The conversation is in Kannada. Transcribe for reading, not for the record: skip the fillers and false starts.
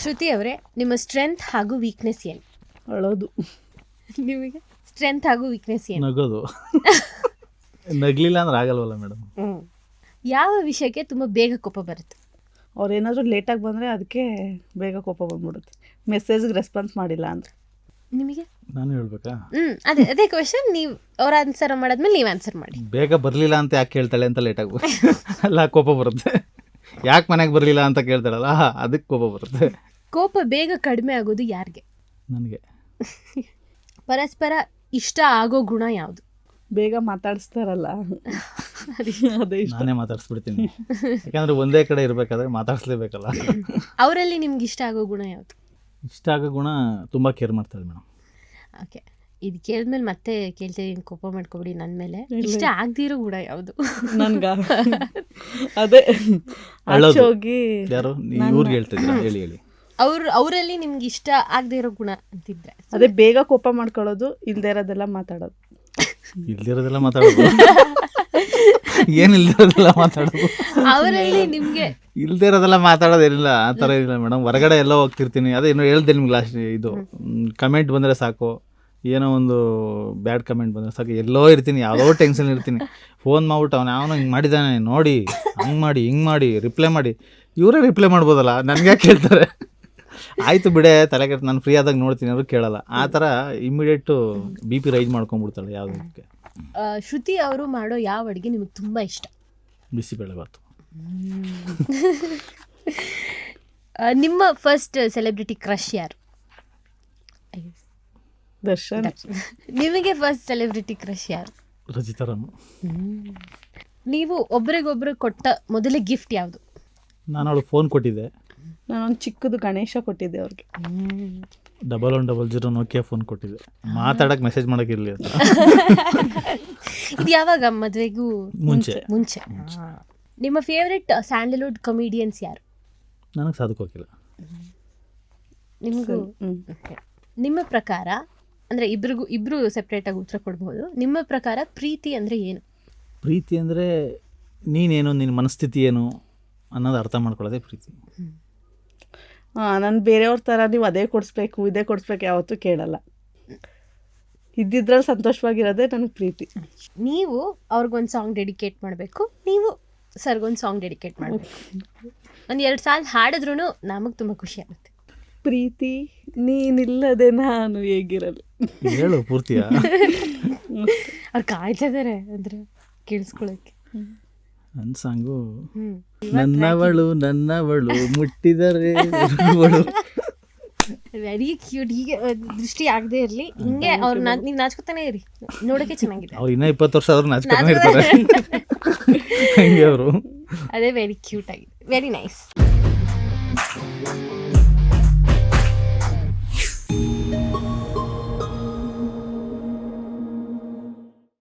ಶ್ರುತಿ ಅವರೇ, ನಿಮ್ಮ ಸ್ಟ್ರೆಂತ್ ಹಾಗೂ ವೀಕ್ನೆಸ್ ಏನು? ಅಳೋದು. ನಿಮಗೆ ಸ್ಟ್ರೆಂತ್ ಹಾಗೂ ವೀಕ್ನೆಸ್ ಏನು? ನಗೋದು. ನಗ್ಲಿಲ್ಲ ಅಂದ್ರೆ ಆಗಲ್ವಲ್ಲ ಮೇಡಮ್. ಯಾವ ವಿಷಯಕ್ಕೆ ತುಂಬ ಬೇಗ ಕೋಪ ಬರುತ್ತೆ? ಅವ್ರೇನಾದರೂ ಲೇಟಾಗಿ ಬಂದರೆ ಅದಕ್ಕೆ ಬೇಗ ಕೋಪ ಬಂದ್ಬಿಡುತ್ತೆ. ಮೆಸೇಜ್ಗೆ ರೆಸ್ಪಾನ್ಸ್ ಮಾಡಿಲ್ಲ ಅಂದರೆ. ನಿಮಗೆ? ನಾನು ಹೇಳ್ಬೇಕಾ? ಅದೇ ಕ್ವೆಶನ್. ನೀವು ಅವ್ರ ಆನ್ಸರ್ ಮಾಡಾದ್ಮೇಲೆ ನೀವು ಆನ್ಸರ್ ಮಾಡಿ. ಬೇಗ ಬರಲಿಲ್ಲ ಅಂತ ಯಾಕೆ ಕೇಳ್ತಾಳೆ ಅಂತ ಲೇಟಾಗಿ ಅಲ್ಲ ಕೋಪ ಬರುತ್ತೆ. ಯಾಕೆ ಮನೆಗೆ ಬರಲಿಲ್ಲ ಅಂತ ಕೇಳ್ತಾಳಲ್ಲ ಅದಕ್ಕೆ ಕೋಪ ಬರುತ್ತೆ. ಕೋಪ ಬೇಗ ಕಡಿಮೆ ಆಗೋದು ಯಾರಿಗೆ? ನನಗೆ. ಪರಸ್ಪರ ಇಷ್ಟ ಆಗೋ ಗುಣ ಯಾವುದು? ಬೇಗ ಮಾತಾಡಿಸ್ತಾರಲ್ಲ ಅದೇ ಇಷ್ಟ. ನಾನೇ ಮಾತಾಡಿಸ್ಬಿಡ್ತೀನಿ, ಯಾಕಂದರೆ ಒಂದೇ ಕಡೆ ಇರಬೇಕಾದ್ರೆ ಮಾತಾಡಿಸ್ಲೇಬೇಕಲ್ಲ. ಅವರಲ್ಲಿ ನಿಮ್ಗೆ ಇಷ್ಟ ಆಗೋ ಗುಣ ಯಾವುದು? ಇಷ್ಟ ಆಗೋ ಗುಣ ತುಂಬ ಕೇರ್ ಮಾಡ್ತಾಳೆ ಮೇಡಮ್. ಓಕೆ, ಇದು ಕೇಳಿದ್ಮೇಲೆ ಮತ್ತೆ ಕೇಳ್ತೀನಿ, ಕೋಪ ಮಾಡ್ಕೊಬಿಡಿ ನನ್ನ ಮೇಲೆ. ಇಷ್ಟ ಆಗದಿರೋ ಗುಣ ಯಾವುದು? ನನ್ಗ ಅದೇ ಅಳೋದು. ಹೋಗಿ ಯಾರು ಇವ್ರಿಗೆ ಹೇಳ್ತಿದ್ದೀರಾ? ಹೇಳಿ ಹೇಳಿ. ಅವರಲ್ಲಿ ನಿಮ್ಗೆ ಇಷ್ಟ ಆಗದೆ ಇರೋ ಗುಣ ಅಂತಿದ್ರೆ? ಅದೇ ಬೇಗ ಕೋಪ ಮಾಡ್ಕೊಳ್ಳೋದು, ಇಲ್ದೇ ಇರೋದೆಲ್ಲ ಮಾತಾಡೋದು. ಇಲ್ದಿರೋದೆಲ್ಲ ಮಾತಾಡೋದು? ಏನು ಇಲ್ದಿರೋದೆಲ್ಲ ಮಾತಾಡೋದು? ಅವರಲ್ಲಿ ನಿಮ್ಗೆ ಇಲ್ದೇ ಇರೋದೆಲ್ಲ ಮಾತಾಡೋದೇನಿಲ್ಲ, ಆ ಥರ ಏನಿಲ್ಲ ಮೇಡಮ್. ಹೊರಗಡೆ ಎಲ್ಲೋ ಹೋಗ್ತಿರ್ತೀನಿ, ಅದೇ ಇನ್ನೂ ಹೇಳ್ದೆ ನಿಮ್ಗೆ ಲಾಸ್ಟ್, ಇದು ಕಮೆಂಟ್ ಬಂದರೆ ಸಾಕು, ಏನೋ ಒಂದು ಬ್ಯಾಡ್ ಕಮೆಂಟ್ ಬಂದರೆ ಸಾಕು, ಎಲ್ಲೋ ಇರ್ತೀನಿ, ಯಾವುದೋ ಟೆನ್ಷನ್ ಇರ್ತೀನಿ, ಫೋನ್ ಮಾಡ್ಬಿಟ್ಟು ಅವನು ಯಾವನೋ ಹಿಂಗೆ ಮಾಡಿದ್ದಾನೆ ನೋಡಿ, ಹಂಗೆ ಮಾಡಿ ಹಿಂಗೆ ಮಾಡಿ ರಿಪ್ಲೈ ಮಾಡಿ. ಇವರೇ ರಿಪ್ಲೈ ಮಾಡ್ಬೋದಲ್ಲ, ನನಗೆ ಕೇಳ್ತಾರೆ. ಆಯಿತು ಬಿಡೆ, ತಲೆ ಕೆಟ್ಟು ನಾನು ಫ್ರೀ ಆದಾಗ ನೋಡ್ತೀನಿ, ಅವರು ಕೇಳಲ್ಲ. ಆ ಥರ ಇಮ್ಮಿಡಿಯೇಟು BP ರೈಸ್ ಮಾಡ್ಕೊಂಡ್ಬಿಡ್ತಾಳೆ ಯಾವುದಕ್ಕೆ. ಶ್ರುತಿ ಅವರು ಮಾಡೋ ಯಾವ ಅಡುಗೆ ನಿಮಗೆ ತುಂಬ ಇಷ್ಟ? ಬಿಸಿಬೇಳೆಬಾತು. ನಿಮ್ಮ ಫಸ್ಟ್ ಸೆಲೆಬ್ರಿಟಿ ಕ್ರಶ್ ಯಾರು? ದರ್ಶನ್. ನಿಮಗೆ ಫಸ್ಟ್ ಸೆಲೆಬ್ರಿಟಿ ಕ್ರಶ್ ಯಾರು? ರಚಿತಾರಾಮ್. ನೀವು ಒಬ್ರಿಗೊಬ್ರು ಕೊಟ್ಟ ಮೊದಲೇ ಗಿಫ್ಟ್ ಯಾವುದು? ನಾನು ಅವಳು ಫೋನ್ ಕೊಟ್ಟಿದ್ದೆ. ನಾನೊಂದು ಚಿಕ್ಕದು ಗಣೇಶ ಕೊಟ್ಟಿದ್ದೆ ಅವ್ರಿಗೆ. 1100 ನೋಕಿಯಾ ಫೋನ್ ಕೊಟ್ಟಿದ್ದೆ, ಮಾತಾಡಕ್ಕೆ ಮೆಸೇಜ್ ಮಾಡೋಕೆ ಇರಲಿ ಅಂತ. ಇದು ಯಾವಾಗ? ಮದುವೆಗೂ ಮುಂಚೆ. ನಿಮ್ಮ ಫೇವ್ರೆಟ್ ಸ್ಯಾಂಡಲ್ವುಡ್ ಕಮಿಡಿಯನ್ಸ್ ಯಾರು? ನನಗೆ ಸಾಧಕ್ಕೆ ಹೋಗಿಲ್ಲ. ನಿಮಗೂ? ನಿಮ್ಮ ಪ್ರಕಾರ, ಅಂದರೆ ಇಬ್ರು ಸೆಪ್ರೇಟಾಗಿ ಉತ್ತರ ಕೊಡ್ಬೋದು. ನಿಮ್ಮ ಪ್ರಕಾರ ಪ್ರೀತಿ ಅಂದರೆ ಏನು? ಪ್ರೀತಿ ಅಂದರೆ ನೀನೇನು, ನಿನ್ನ ಮನಸ್ಥಿತಿ ಏನು ಅನ್ನೋದು ಅರ್ಥ ಮಾಡ್ಕೊಳ್ಳೋದೇ ಪ್ರೀತಿ. ನಾನು ಬೇರೆಯವ್ರ ಥರ ನೀವು ಅದೇ ಕೊಡಿಸ್ಬೇಕು ಇದೇ ಕೊಡಿಸ್ಬೇಕು ಯಾವತ್ತೂ ಕೇಳಲ್ಲ. ಇದ್ದಿದ್ರಲ್ಲಿ ಸಂತೋಷವಾಗಿರೋದೇ ನನಗೆ ಪ್ರೀತಿ. ನೀವು ಅವ್ರಿಗೊಂದು ಸಾಂಗ್ ಡೆಡಿಕೇಟ್ ಮಾಡಬೇಕು, ನೀವು ಸರ್ಗೊಂದು ಸಾಂಗ್ ಡೆಡಿಕೇಟ್ ಮಾಡಬೇಕು. ಒಂದು 2 ಸಾಲ ಹಾಡಿದ್ರೂ ನಮಗೆ ತುಂಬ ಖುಷಿ ಆಗುತ್ತೆ. ಪ್ರೀತಿ ನೀನಿಲ್ಲದೆ ನಾನು ಹೇಗಿರಲಿ. ಹೇಳು ಪೂರ್ತಿಯಾ? ಅವ್ರು ಕಾಯ್ತಾ ಇದ್ದಾರೆ ಅಂದರೆ ಕೇಳಿಸ್ಕೊಳ್ಳೋಕ್ಕೆ. ನನ್ನ ಸಾಂಗು ನನ್ನವಳು ಮುಟ್ಟಿದರೆ ವೆರಿ ಕ್ಯೂಟ್. ಹೀಗೆ ದೃಷ್ಟಿ ಆಗದೆ ಇರಲಿ, ಹಿಂಗೆ ಅವ್ರು ನೀವು ನಾಚ್ಕೊತಾನೆ ಇರಿ, ನೋಡೋಕ್ಕೆ ಚೆನ್ನಾಗಿದೆ. ಅವ್ರು ಇನ್ನೂ 20 ವರ್ಷ ಆದ್ರೂ ನಾಚ್ಕೊತಾನೆ ಇರ್ತಾರೆ ಹಂಗೆ ಅವರು. ಅದೇ ವೆರಿ ಕ್ಯೂಟ್ ಆಗಿದೆ, ವೆರಿ ನೈಸ್.